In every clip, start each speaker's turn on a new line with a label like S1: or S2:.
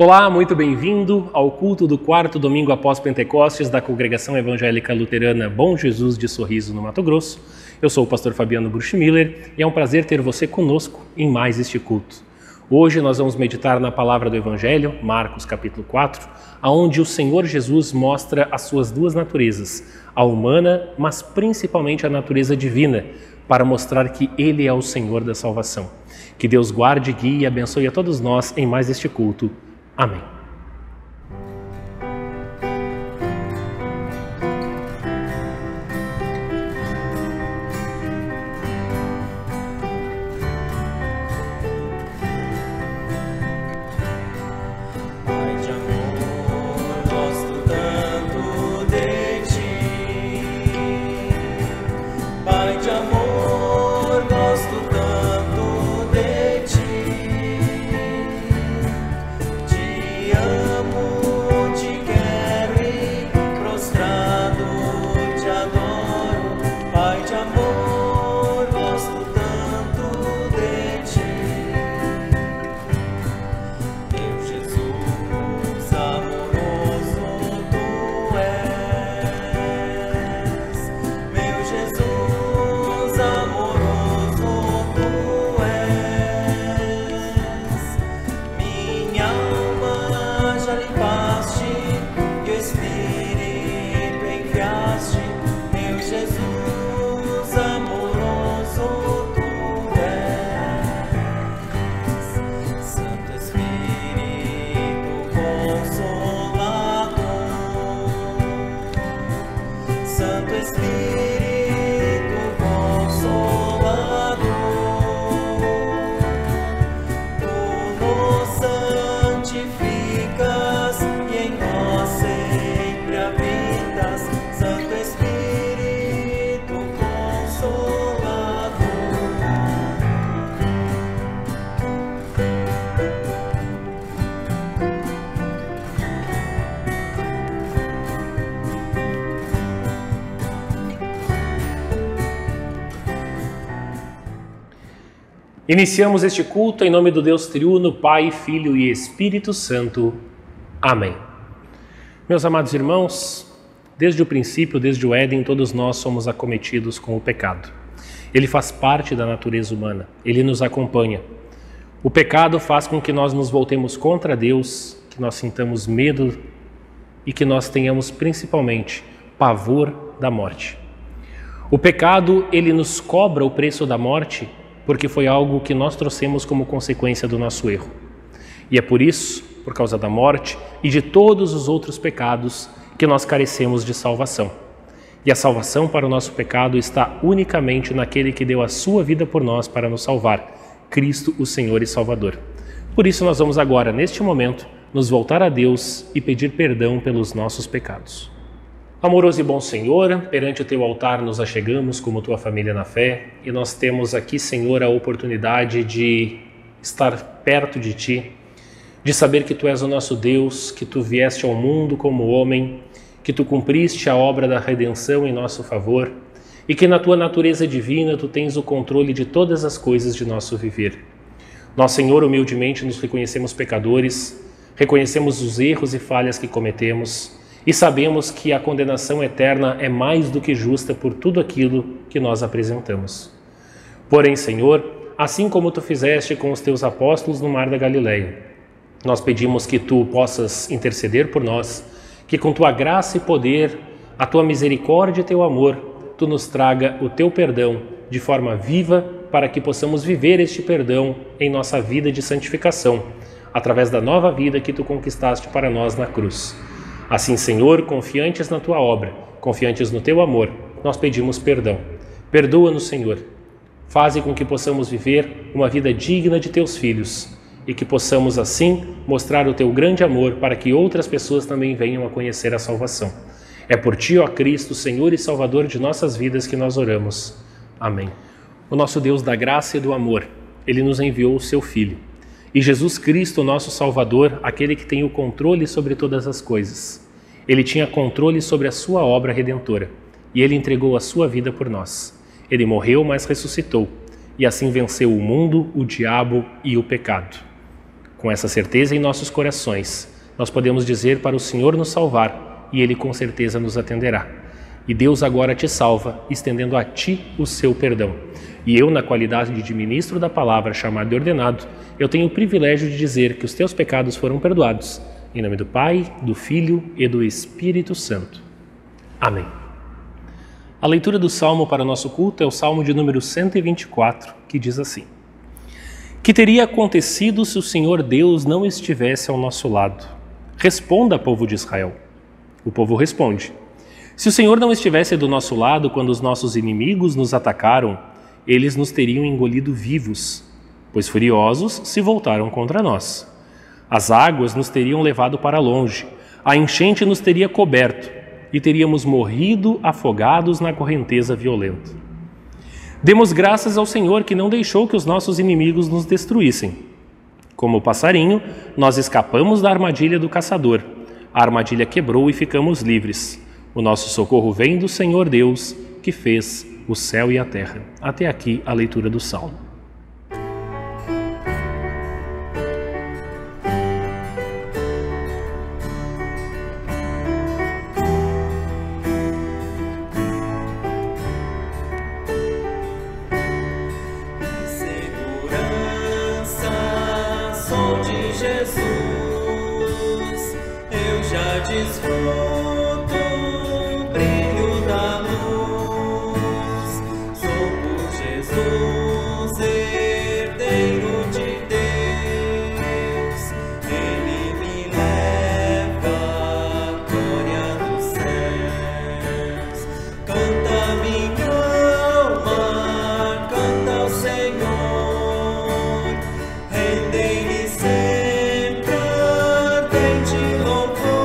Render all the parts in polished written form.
S1: Olá, muito bem-vindo ao culto do quarto domingo após Pentecostes da Congregação Evangélica Luterana Bom Jesus de Sorriso, no Mato Grosso. Eu sou o pastor Fabiano Bruchmiller e é um prazer ter você conosco em mais este culto. Hoje nós vamos meditar na palavra do Evangelho, Marcos capítulo 4, onde o Senhor Jesus mostra as suas duas naturezas, a humana, mas principalmente a natureza divina, para mostrar que Ele é o Senhor da salvação. Que Deus guarde, guie e abençoe a todos nós em mais este culto. Amém. Iniciamos este culto em nome do Deus triuno, Pai, Filho e Espírito Santo. Amém. Meus amados irmãos, desde o princípio, desde o Éden, todos nós somos acometidos com o pecado. Ele faz parte da natureza humana, ele nos acompanha. O pecado faz com que nós nos voltemos contra Deus, que nós sintamos medo e que nós tenhamos principalmente pavor da morte. O pecado, ele nos cobra o preço da morte porque foi algo que nós trouxemos como consequência do nosso erro. E é por isso, por causa da morte e de todos os outros pecados, que nós carecemos de salvação. E a salvação para o nosso pecado está unicamente naquele que deu a sua vida por nós para nos salvar, Cristo, o Senhor e Salvador. Por isso nós vamos agora, neste momento, nos voltar a Deus e pedir perdão pelos nossos pecados. Amoroso e bom Senhor, perante o Teu altar nos achegamos como Tua família na fé e nós temos aqui, Senhor, a oportunidade de estar perto de Ti, de saber que Tu és o nosso Deus, que Tu vieste ao mundo como homem, que Tu cumpriste a obra da redenção em nosso favor e que na Tua natureza divina Tu tens o controle de todas as coisas de nosso viver. Nós, Senhor, humildemente nos reconhecemos pecadores, reconhecemos os erros e falhas que cometemos, e sabemos que a condenação eterna é mais do que justa por tudo aquilo que nós apresentamos. Porém, Senhor, assim como Tu fizeste com os Teus apóstolos no Mar da Galileia, nós pedimos que Tu possas interceder por nós, que com Tua graça e poder, a Tua misericórdia e Teu amor, Tu nos traga o Teu perdão de forma viva para que possamos viver este perdão em nossa vida de santificação, através da nova vida que Tu conquistaste para nós na cruz. Assim, Senhor, confiantes na Tua obra, confiantes no Teu amor, nós pedimos perdão. Perdoa-nos, Senhor. Faze com que possamos viver uma vida digna de Teus filhos e que possamos, assim, mostrar o Teu grande amor para que outras pessoas também venham a conhecer a salvação. É por Ti, ó Cristo, Senhor e Salvador de nossas vidas, que nós oramos. Amém. O nosso Deus da graça e do amor, Ele nos enviou o Seu Filho. E Jesus Cristo, nosso Salvador, aquele que tem o controle sobre todas as coisas. Ele tinha controle sobre a sua obra redentora e Ele entregou a sua vida por nós. Ele morreu, mas ressuscitou e assim venceu o mundo, o diabo e o pecado. Com essa certeza em nossos corações, nós podemos dizer para o Senhor nos salvar, e Ele com certeza nos atenderá. E Deus agora te salva, estendendo a ti o seu perdão. E eu, na qualidade de ministro da palavra, chamado e ordenado, eu tenho o privilégio de dizer que os teus pecados foram perdoados. Em nome do Pai, do Filho e do Espírito Santo. Amém. A leitura do Salmo para o nosso culto é o Salmo de número 124, que diz assim: Que teria acontecido se o Senhor Deus não estivesse ao nosso lado? Responda, povo de Israel. O povo responde: Se o Senhor não estivesse do nosso lado quando os nossos inimigos nos atacaram, eles nos teriam engolido vivos, pois furiosos se voltaram contra nós. As águas nos teriam levado para longe, a enchente nos teria coberto e teríamos morrido afogados na correnteza violenta. Demos graças ao Senhor que não deixou que os nossos inimigos nos destruíssem. Como o passarinho, nós escapamos da armadilha do caçador. A armadilha quebrou e ficamos livres. O nosso socorro vem do Senhor Deus, que fez o céu e a terra. Até aqui a leitura do Salmo.
S2: Desfruto o brilho da luz, sou por Jesus, herdeiro de Deus, Ele me leva à glória dos céus. Canta minha alma, canta ao Senhor, rendei-lhe sempre ardente louvor.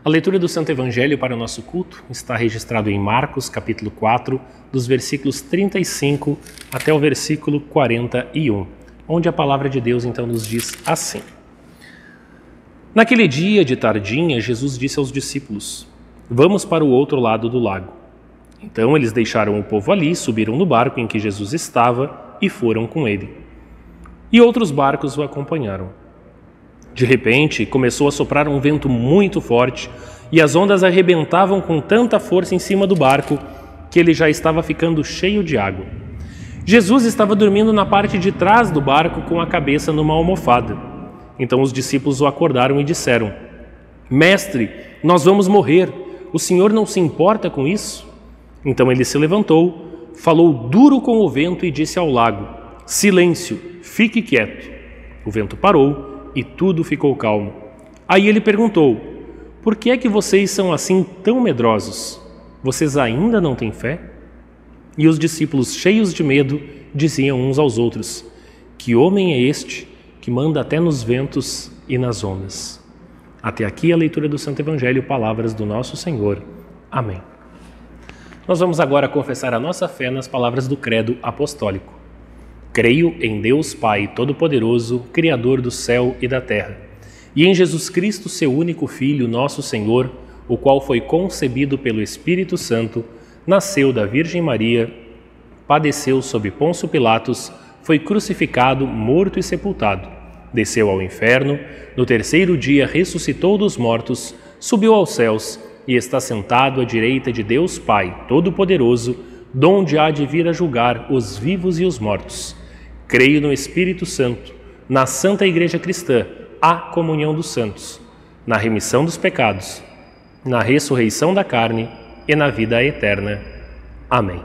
S1: A leitura do Santo Evangelho para o nosso culto está registrado em Marcos, capítulo 4, dos versículos 35 até o versículo 41, onde a palavra de Deus então nos diz assim: Naquele dia de tardinha, Jesus disse aos discípulos: Vamos para o outro lado do lago. Então eles deixaram o povo ali, subiram no barco em que Jesus estava e foram com ele. E outros barcos o acompanharam. De repente, começou a soprar um vento muito forte e as ondas arrebentavam com tanta força em cima do barco que ele já estava ficando cheio de água. Jesus estava dormindo na parte de trás do barco com a cabeça numa almofada. Então os discípulos o acordaram e disseram: Mestre, nós vamos morrer. o senhor não se importa com isso? Então ele se levantou, falou duro com o vento e disse ao lago: silêncio, fique quieto. O vento parou e tudo ficou calmo. Aí ele perguntou: por que é que vocês são assim tão medrosos? Vocês ainda não têm fé? E os discípulos, cheios de medo, diziam uns aos outros: que homem é este que manda até nos ventos e nas ondas? Até aqui a leitura do Santo Evangelho, palavras do nosso Senhor. Amém. Nós vamos agora confessar a nossa fé nas palavras do Credo Apostólico. Creio em Deus Pai Todo-Poderoso, Criador do céu e da terra, e em Jesus Cristo, seu único Filho, nosso Senhor, o qual foi concebido pelo Espírito Santo, nasceu da Virgem Maria, padeceu sob Pôncio Pilatos, foi crucificado, morto e sepultado, desceu ao inferno, no terceiro dia ressuscitou dos mortos, subiu aos céus e está sentado à direita de Deus Pai Todo-Poderoso, donde há de vir a julgar os vivos e os mortos. Creio no Espírito Santo, na Santa Igreja Cristã, a comunhão dos santos, na remissão dos pecados, na ressurreição da carne e na vida eterna. Amém.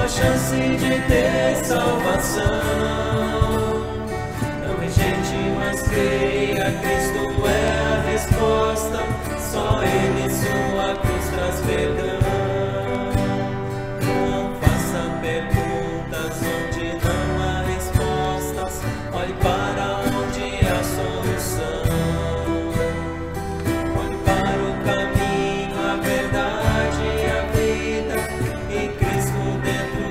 S2: Chance de ter salvação. Não rejeite, mas creia, Cristo é a resposta. Só Ele, sua cruz traz perdão. Não faça perguntas onde não há respostas. Olhe para onde há solução. Olhe para o caminho, a verdade e a vida, e Cristo dentro.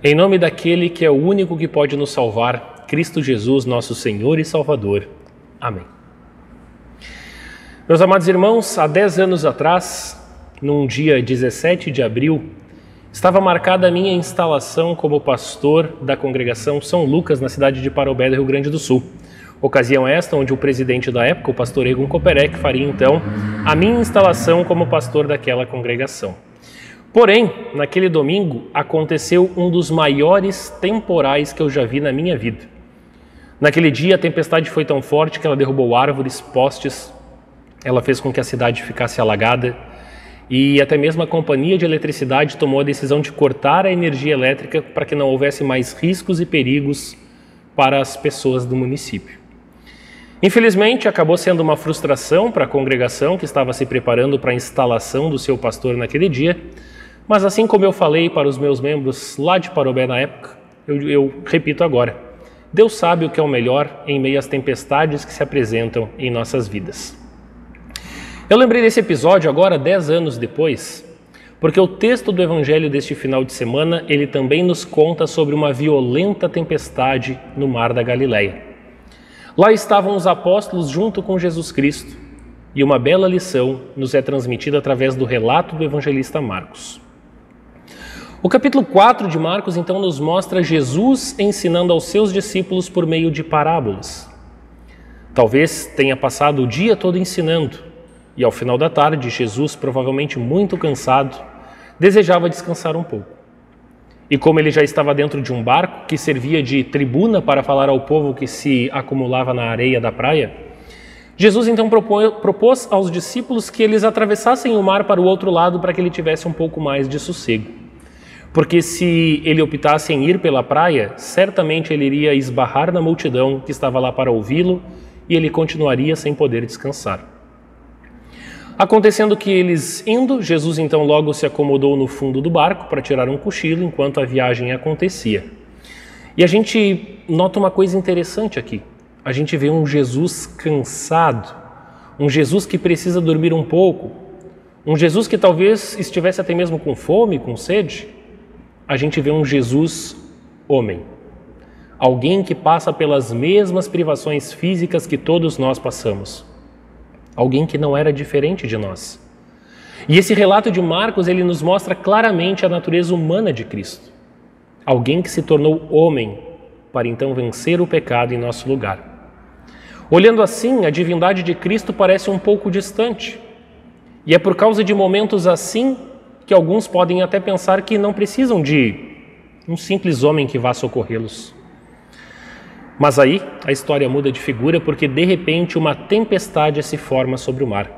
S1: Em nome daquele que é o único que pode nos salvar, Cristo Jesus, nosso Senhor e Salvador. Amém. Meus amados irmãos, há 10 anos atrás, num dia 17 de abril, estava marcada a minha instalação como pastor da congregação São Lucas, na cidade de Parobé, do Rio Grande do Sul. Ocasião esta onde o presidente da época, o pastor Egon Koperek, faria então a minha instalação como pastor daquela congregação. Porém, naquele domingo aconteceu um dos maiores temporais que eu já vi na minha vida. Naquele dia a tempestade foi tão forte que ela derrubou árvores, postes, ela fez com que a cidade ficasse alagada e até mesmo a companhia de eletricidade tomou a decisão de cortar a energia elétrica para que não houvesse mais riscos e perigos para as pessoas do município. Infelizmente, acabou sendo uma frustração para a congregação que estava se preparando para a instalação do seu pastor naquele dia. Mas assim como eu falei para os meus membros lá de Parobé na época, eu repito agora: Deus sabe o que é o melhor em meio às tempestades que se apresentam em nossas vidas. Eu lembrei desse episódio agora 10 anos depois, porque o texto do Evangelho deste final de semana, ele também nos conta sobre uma violenta tempestade no mar da Galileia. Lá estavam os apóstolos junto com Jesus Cristo, e uma bela lição nos é transmitida através do relato do evangelista Marcos. O capítulo 4 de Marcos, então, nos mostra Jesus ensinando aos seus discípulos por meio de parábolas. Talvez tenha passado o dia todo ensinando, e ao final da tarde, Jesus, provavelmente muito cansado, desejava descansar um pouco. E como ele já estava dentro de um barco que servia de tribuna para falar ao povo que se acumulava na areia da praia, Jesus então propôs aos discípulos que eles atravessassem o mar para o outro lado para que ele tivesse um pouco mais de sossego. Porque se ele optasse em ir pela praia, certamente ele iria esbarrar na multidão que estava lá para ouvi-lo e ele continuaria sem poder descansar. Acontecendo que eles indo, Jesus então logo se acomodou no fundo do barco para tirar um cochilo enquanto a viagem acontecia. E a gente nota uma coisa interessante aqui. A gente vê um Jesus cansado, um Jesus que precisa dormir um pouco, um Jesus que talvez estivesse até mesmo com fome, com sede. A gente vê um Jesus homem, alguém que passa pelas mesmas privações físicas que todos nós passamos. Alguém que não era diferente de nós. E esse relato de Marcos, ele nos mostra claramente a natureza humana de Cristo. Alguém que se tornou homem para então vencer o pecado em nosso lugar. Olhando assim, a divindade de Cristo parece um pouco distante. E é por causa de momentos assim que alguns podem até pensar que não precisam de um simples homem que vá socorrê-los. Mas aí a história muda de figura porque de repente uma tempestade se forma sobre o mar.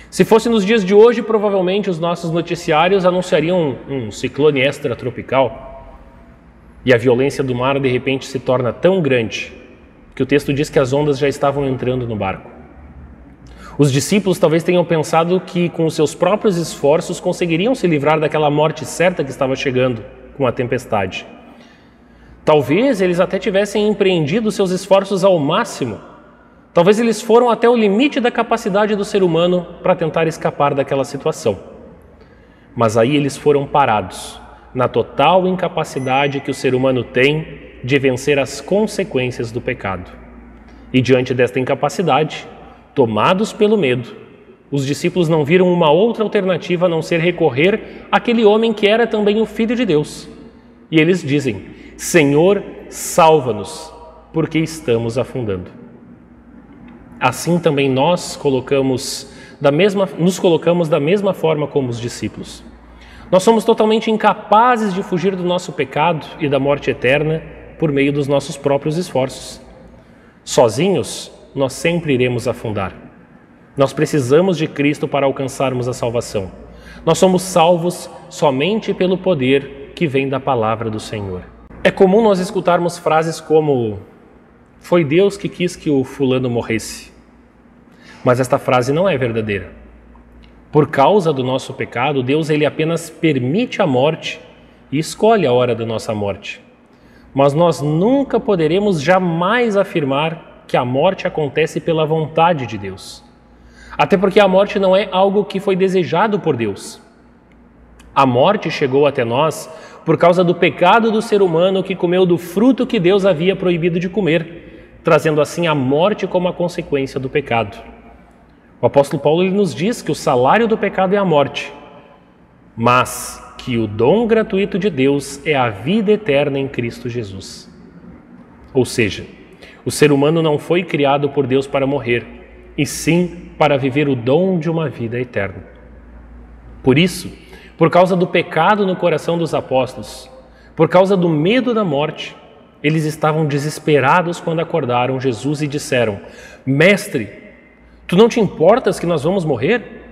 S1: Se fosse nos dias de hoje, provavelmente os nossos noticiários anunciariam um ciclone extratropical. E a violência do mar de repente se torna tão grande que o texto diz que as ondas já estavam entrando no barco. Os discípulos talvez tenham pensado que com os seus próprios esforços conseguiriam se livrar daquela morte certa que estava chegando com a tempestade. Talvez eles até tivessem empreendido seus esforços ao máximo. Talvez eles foram até o limite da capacidade do ser humano para tentar escapar daquela situação. Mas aí eles foram parados na total incapacidade que o ser humano tem de vencer as consequências do pecado. E diante desta incapacidade, tomados pelo medo, os discípulos não viram uma outra alternativa a não ser recorrer àquele homem que era também o Filho de Deus. E eles dizem: Senhor, salva-nos, porque estamos afundando. Assim também nos colocamos da mesma forma como os discípulos. Nós somos totalmente incapazes de fugir do nosso pecado e da morte eterna por meio dos nossos próprios esforços. Sozinhos, nós sempre iremos afundar. Nós precisamos de Cristo para alcançarmos a salvação. Nós somos salvos somente pelo poder que vem da palavra do Senhor. É comum nós escutarmos frases como: foi Deus que quis que o fulano morresse. Mas esta frase não é verdadeira. Por causa do nosso pecado, Deus ele apenas permite a morte e escolhe a hora da nossa morte. Mas nós nunca poderemos jamais afirmar que a morte acontece pela vontade de Deus. Até porque a morte não é algo que foi desejado por Deus. A morte chegou até nós por causa do pecado do ser humano que comeu do fruto que Deus havia proibido de comer, trazendo assim a morte como a consequência do pecado. O apóstolo Paulo ele nos diz que o salário do pecado é a morte, mas que o dom gratuito de Deus é a vida eterna em Cristo Jesus. Ou seja, o ser humano não foi criado por Deus para morrer, e sim para viver o dom de uma vida eterna. Por isso, por causa do pecado no coração dos apóstolos, por causa do medo da morte, eles estavam desesperados quando acordaram Jesus e disseram: Mestre, tu não te importas que nós vamos morrer?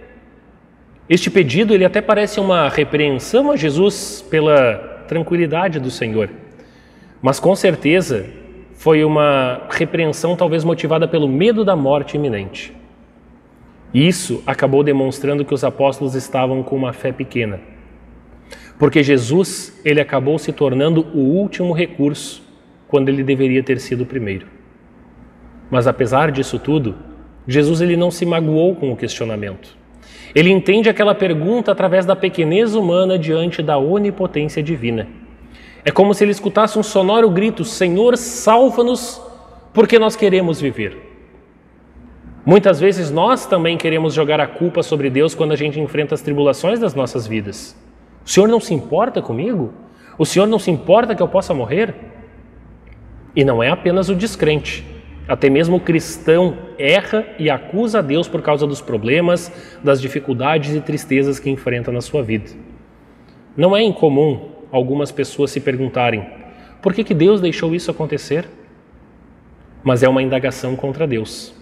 S1: Este pedido ele até parece uma repreensão a Jesus pela tranquilidade do Senhor, mas com certeza foi uma repreensão talvez motivada pelo medo da morte iminente. E isso acabou demonstrando que os apóstolos estavam com uma fé pequena, porque Jesus ele acabou se tornando o último recurso quando ele deveria ter sido o primeiro. Mas apesar disso tudo, Jesus ele não se magoou com o questionamento. Ele entende aquela pergunta através da pequenez humana diante da onipotência divina. É como se ele escutasse um sonoro grito: Senhor, salva-nos, porque nós queremos viver. Muitas vezes nós também queremos jogar a culpa sobre Deus quando a gente enfrenta as tribulações das nossas vidas. O Senhor não se importa comigo? O Senhor não se importa que eu possa morrer? E não é apenas o descrente. Até mesmo o cristão erra e acusa a Deus por causa dos problemas, das dificuldades e tristezas que enfrenta na sua vida. Não é incomum algumas pessoas se perguntarem: por que Deus deixou isso acontecer? Mas é uma indagação contra Deus.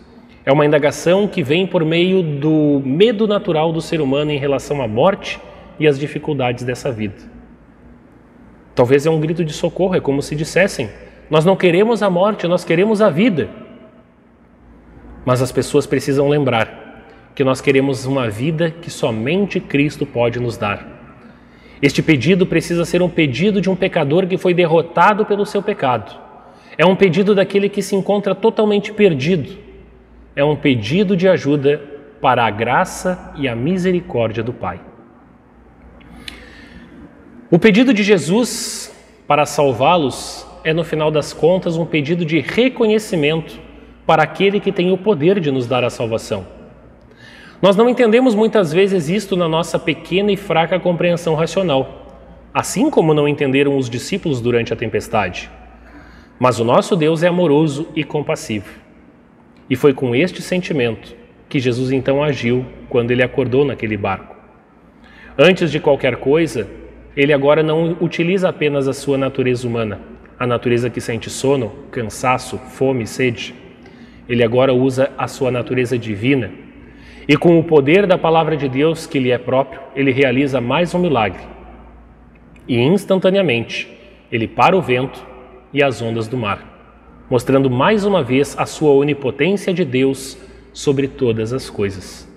S1: É uma indagação que vem por meio do medo natural do ser humano em relação à morte e às dificuldades dessa vida. Talvez é um grito de socorro, é como se dissessem: nós não queremos a morte, nós queremos a vida. Mas as pessoas precisam lembrar que nós queremos uma vida que somente Cristo pode nos dar. Este pedido precisa ser um pedido de um pecador que foi derrotado pelo seu pecado. É um pedido daquele que se encontra totalmente perdido. É um pedido de ajuda para a graça e a misericórdia do Pai. O pedido de Jesus para salvá-los é, no final das contas, um pedido de reconhecimento para aquele que tem o poder de nos dar a salvação. Nós não entendemos muitas vezes isto na nossa pequena e fraca compreensão racional, assim como não entenderam os discípulos durante a tempestade. Mas o nosso Deus é amoroso e compassivo. E foi com este sentimento que Jesus então agiu quando ele acordou naquele barco. Antes de qualquer coisa, ele agora não utiliza apenas a sua natureza humana, a natureza que sente sono, cansaço, fome, sede. Ele agora usa a sua natureza divina. E com o poder da palavra de Deus que lhe é próprio, ele realiza mais um milagre. E instantaneamente, ele para o vento e as ondas do mar, mostrando mais uma vez a sua onipotência de Deus sobre todas as coisas.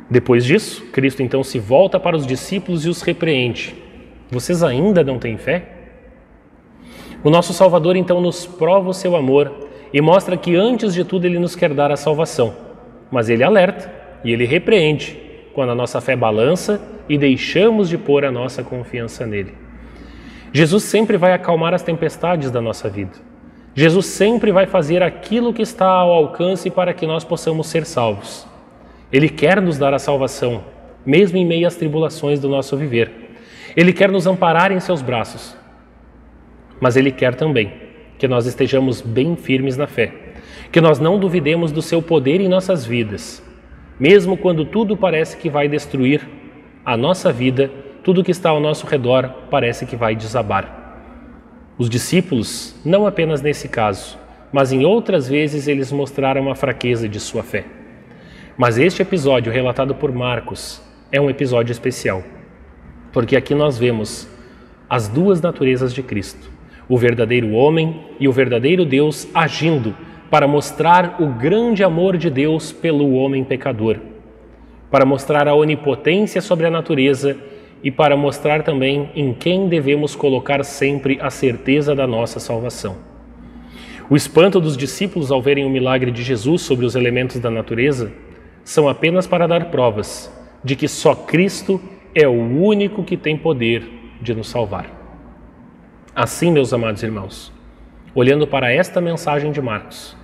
S1: Depois disso, Cristo então se volta para os discípulos e os repreende. Vocês ainda não têm fé? O nosso Salvador então nos prova o seu amor e mostra que antes de tudo ele nos quer dar a salvação. Mas ele alerta e ele repreende quando a nossa fé balança e deixamos de pôr a nossa confiança nele. Jesus sempre vai acalmar as tempestades da nossa vida. Jesus sempre vai fazer aquilo que está ao alcance para que nós possamos ser salvos. Ele quer nos dar a salvação, mesmo em meio às tribulações do nosso viver. Ele quer nos amparar em seus braços. Mas ele quer também que nós estejamos bem firmes na fé, que nós não duvidemos do seu poder em nossas vidas, mesmo quando tudo parece que vai destruir a nossa vida, tudo que está ao nosso redor parece que vai desabar. Os discípulos, não apenas nesse caso, mas em outras vezes eles mostraram a fraqueza de sua fé. Mas este episódio relatado por Marcos é um episódio especial, porque aqui nós vemos as duas naturezas de Cristo, o verdadeiro homem e o verdadeiro Deus agindo para mostrar o grande amor de Deus pelo homem pecador, para mostrar a onipotência sobre a natureza e para mostrar também em quem devemos colocar sempre a certeza da nossa salvação. O espanto dos discípulos ao verem o milagre de Jesus sobre os elementos da natureza são apenas para dar provas de que só Cristo é o único que tem poder de nos salvar. Assim, meus amados irmãos, olhando para esta mensagem de Marcos,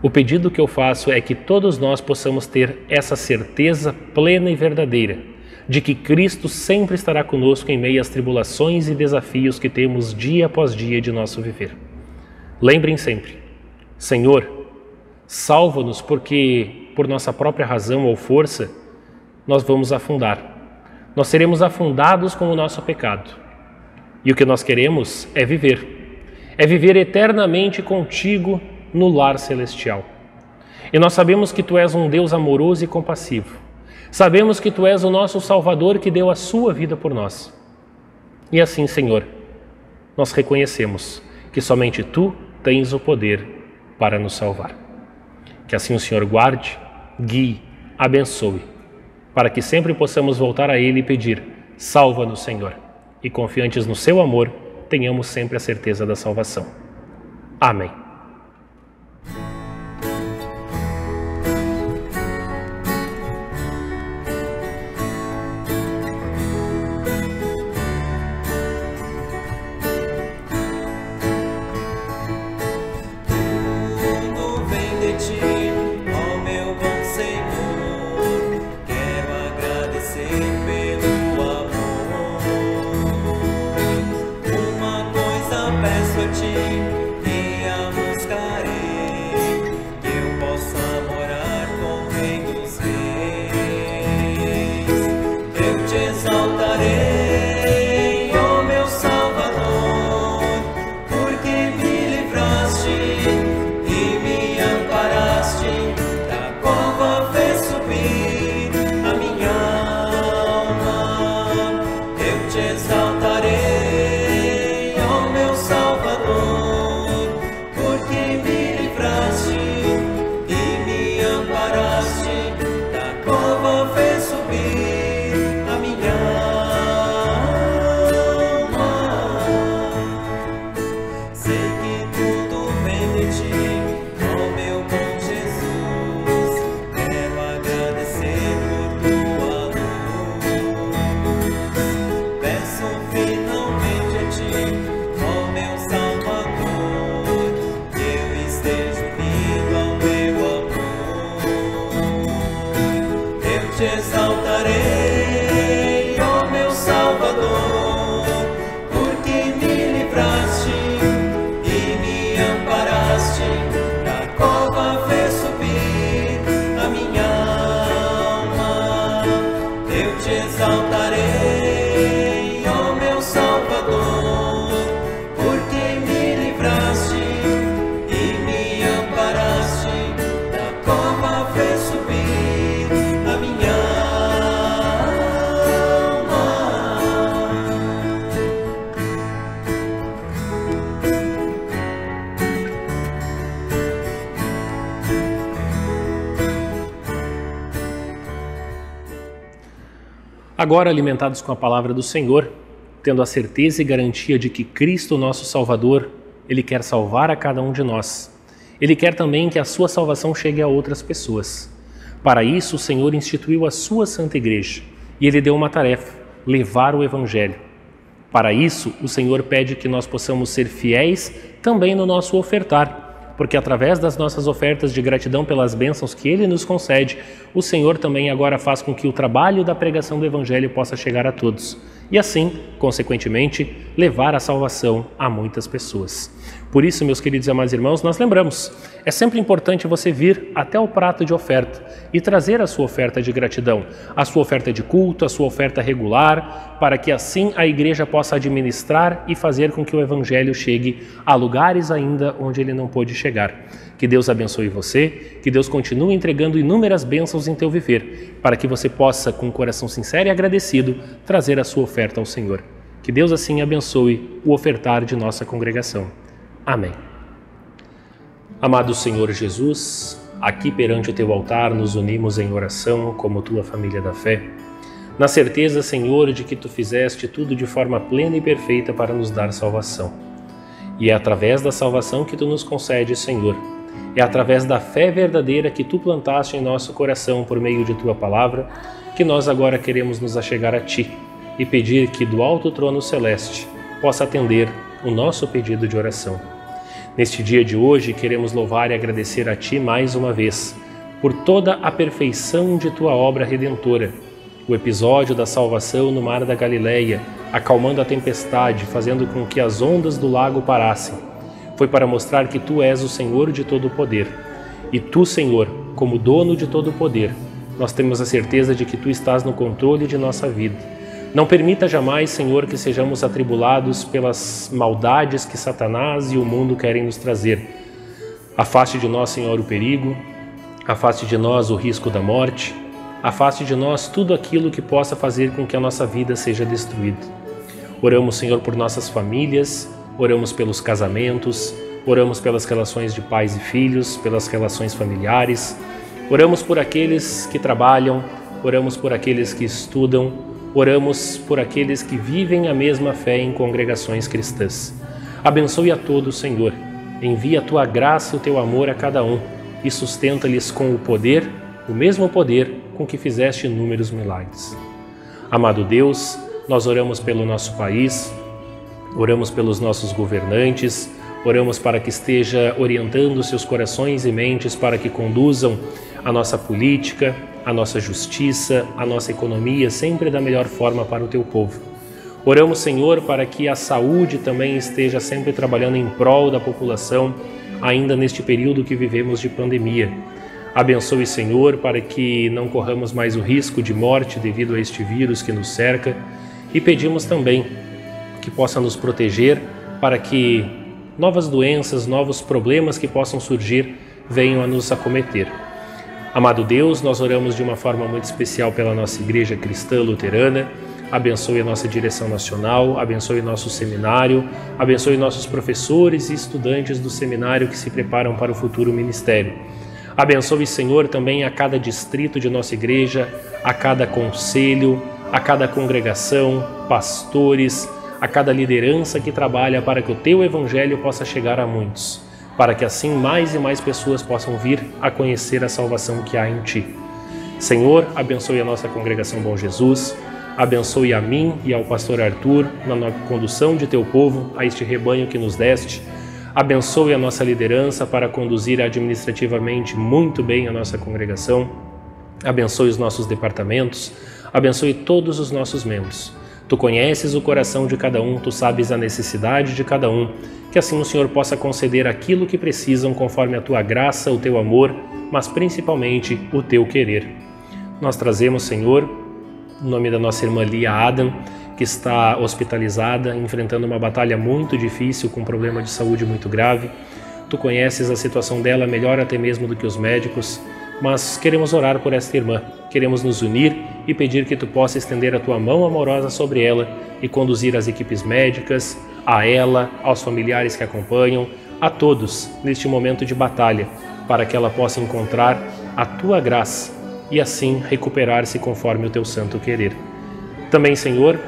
S1: o pedido que eu faço é que todos nós possamos ter essa certeza plena e verdadeira de que Cristo sempre estará conosco em meio às tribulações e desafios que temos dia após dia de nosso viver. Lembrem sempre: Senhor, salva-nos, porque por nossa própria razão ou força nós vamos afundar. Nós seremos afundados com o nosso pecado. E o que nós queremos é viver eternamente contigo no lar celestial. E nós sabemos que Tu és um Deus amoroso e compassivo. Sabemos que Tu és o nosso Salvador que deu a sua vida por nós. E assim, Senhor, nós reconhecemos que somente Tu tens o poder para nos salvar. Que assim o Senhor guarde, guie, abençoe, para que sempre possamos voltar a Ele e pedir: salva-nos, Senhor. E confiantes no Seu amor, tenhamos sempre a certeza da salvação. Amém.
S2: Exaltarei exaltarei, ó meu Salvador, porque me livraste e me amparaste, da cova fez subir a minha alma. Eu te exaltarei, ó meu Salvador, porque me livraste e me amparaste, da cova fez subir a minha alma.
S1: Agora, alimentados com a palavra do Senhor, tendo a certeza e garantia de que Cristo, nosso Salvador, Ele quer salvar a cada um de nós. Ele quer também que a sua salvação chegue a outras pessoas. Para isso, o Senhor instituiu a sua Santa Igreja e Ele deu uma tarefa: levar o Evangelho. Para isso, o Senhor pede que nós possamos ser fiéis também no nosso ofertar, porque através das nossas ofertas de gratidão pelas bênçãos que Ele nos concede, o Senhor também agora faz com que o trabalho da pregação do Evangelho possa chegar a todos e assim, consequentemente, levar a salvação a muitas pessoas. Por isso, meus queridos e amados irmãos, nós lembramos, é sempre importante você vir até o prato de oferta e trazer a sua oferta de gratidão, a sua oferta de culto, a sua oferta regular, para que assim a igreja possa administrar e fazer com que o Evangelho chegue a lugares ainda onde ele não pôde chegar. Que Deus abençoe você, que Deus continue entregando inúmeras bênçãos em teu viver, para que você possa, com um coração sincero e agradecido, trazer a sua oferta ao Senhor. Que Deus assim abençoe o ofertar de nossa congregação. Amém. Amado Senhor Jesus, aqui perante o teu altar nos unimos em oração como tua família da fé, na certeza, Senhor, de que tu fizeste tudo de forma plena e perfeita para nos dar salvação. E é através da salvação que tu nos concedes, Senhor. É através da fé verdadeira que tu plantaste em nosso coração por meio de tua palavra, que nós agora queremos nos achegar a ti e pedir que do alto trono celeste possa atender o nosso pedido de oração. Neste dia de hoje, queremos louvar e agradecer a ti mais uma vez por toda a perfeição de tua obra redentora. O episódio da salvação no mar da Galileia, acalmando a tempestade, fazendo com que as ondas do lago parassem, foi para mostrar que tu és o Senhor de todo o poder. E tu, Senhor, como dono de todo o poder, nós temos a certeza de que tu estás no controle de nossa vida. Não permita jamais, Senhor, que sejamos atribulados pelas maldades que Satanás e o mundo querem nos trazer. Afaste de nós, Senhor, o perigo, afaste de nós o risco da morte, afaste de nós tudo aquilo que possa fazer com que a nossa vida seja destruída. Oramos, Senhor, por nossas famílias, oramos pelos casamentos, oramos pelas relações de pais e filhos, pelas relações familiares, oramos por aqueles que trabalham, oramos por aqueles que estudam, oramos por aqueles que vivem a mesma fé em congregações cristãs. Abençoe a todos, Senhor. Envia a tua graça e o teu amor a cada um e sustenta-lhes com o poder, o mesmo poder com que fizeste inúmeros milagres. Amado Deus, nós oramos pelo nosso país, oramos pelos nossos governantes, oramos para que esteja orientando seus corações e mentes para que conduzam a nossa política, a nossa justiça, a nossa economia sempre da melhor forma para o teu povo. Oramos, Senhor, para que a saúde também esteja sempre trabalhando em prol da população, ainda neste período que vivemos de pandemia. Abençoe, Senhor, para que não corramos mais o risco de morte devido a este vírus que nos cerca e pedimos também que possa nos proteger para que novas doenças, novos problemas que possam surgir venham a nos acometer. Amado Deus, nós oramos de uma forma muito especial pela nossa Igreja Cristã Luterana. Abençoe a nossa direção nacional, abençoe nosso seminário, abençoe nossos professores e estudantes do seminário que se preparam para o futuro ministério. Abençoe, Senhor, também a cada distrito de nossa igreja, a cada conselho, a cada congregação, pastores, a cada liderança que trabalha para que o teu evangelho possa chegar a muitos, para que assim mais e mais pessoas possam vir a conhecer a salvação que há em ti. Senhor, abençoe a nossa congregação Bom Jesus, abençoe a mim e ao pastor Arthur na condução de teu povo a este rebanho que nos deste. Abençoe a nossa liderança para conduzir administrativamente muito bem a nossa congregação. Abençoe os nossos departamentos, abençoe todos os nossos membros. Tu conheces o coração de cada um, Tu sabes a necessidade de cada um, que assim o Senhor possa conceder aquilo que precisam conforme a Tua graça, o Teu amor, mas principalmente o Teu querer. Nós trazemos, Senhor, o nome da nossa irmã Lia Adam, que está hospitalizada, enfrentando uma batalha muito difícil, com um problema de saúde muito grave. Tu conheces a situação dela melhor até mesmo do que os médicos, mas queremos orar por esta irmã, queremos nos unir e pedir que Tu possa estender a Tua mão amorosa sobre ela e conduzir as equipes médicas, a ela, aos familiares que acompanham, a todos neste momento de batalha, para que ela possa encontrar a Tua graça e assim recuperar-se conforme o Teu santo querer. Também, Senhor,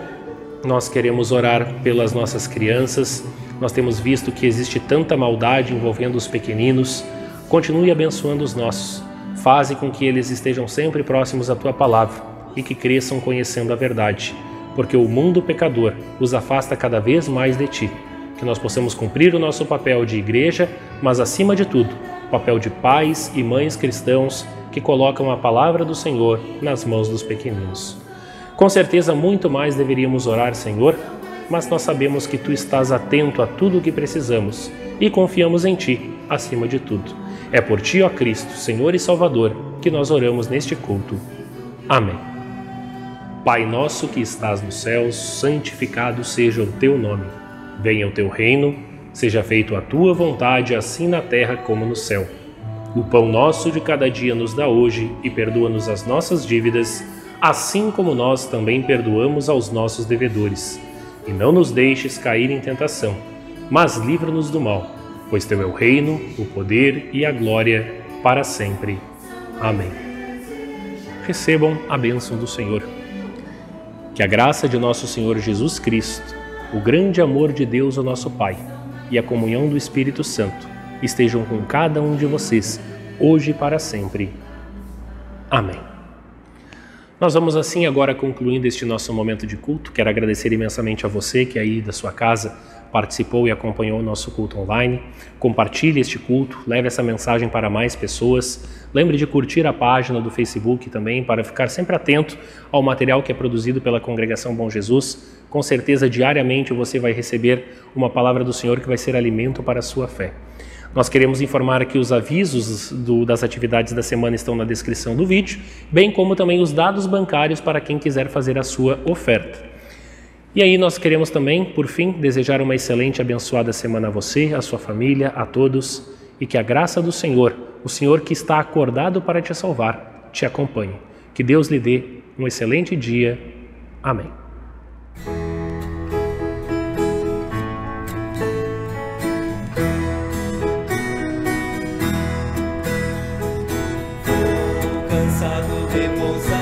S1: nós queremos orar pelas nossas crianças. Nós temos visto que existe tanta maldade envolvendo os pequeninos. Continue abençoando os nossos. Faze com que eles estejam sempre próximos à Tua palavra e que cresçam conhecendo a verdade, porque o mundo pecador os afasta cada vez mais de Ti. Que nós possamos cumprir o nosso papel de igreja, mas acima de tudo, papel de pais e mães cristãos que colocam a palavra do Senhor nas mãos dos pequeninos. Com certeza muito mais deveríamos orar, Senhor, mas nós sabemos que Tu estás atento a tudo o que precisamos e confiamos em Ti, acima de tudo. É por Ti, ó Cristo, Senhor e Salvador, que nós oramos neste culto. Amém. Pai nosso que estás nos céus, santificado seja o Teu nome. Venha o Teu reino, seja feita a Tua vontade, assim na terra como no céu. O pão nosso de cada dia nos dá hoje e perdoa-nos as nossas dívidas, assim como nós também perdoamos aos nossos devedores. E não nos deixes cair em tentação, mas livra-nos do mal, pois Teu é o reino, o poder e a glória para sempre. Amém. Recebam a bênção do Senhor. Que a graça de nosso Senhor Jesus Cristo, o grande amor de Deus, o nosso Pai, e a comunhão do Espírito Santo estejam com cada um de vocês, hoje e para sempre. Amém. Nós vamos assim agora concluindo este nosso momento de culto. Quero agradecer imensamente a você que aí da sua casa participou e acompanhou o nosso culto online. Compartilhe este culto, leve essa mensagem para mais pessoas. Lembre de curtir a página do Facebook também para ficar sempre atento ao material que é produzido pela Congregação Bom Jesus. Com certeza, diariamente você vai receber uma palavra do Senhor que vai ser alimento para a sua fé. Nós queremos informar que os avisos das atividades da semana estão na descrição do vídeo, bem como também os dados bancários para quem quiser fazer a sua oferta. E aí nós queremos também, por fim, desejar uma excelente e abençoada semana a você, a sua família, a todos, e que a graça do Senhor, o Senhor que está acordado para te salvar, te acompanhe. Que Deus lhe dê um excelente dia. Amém.
S2: Cansado, repousado.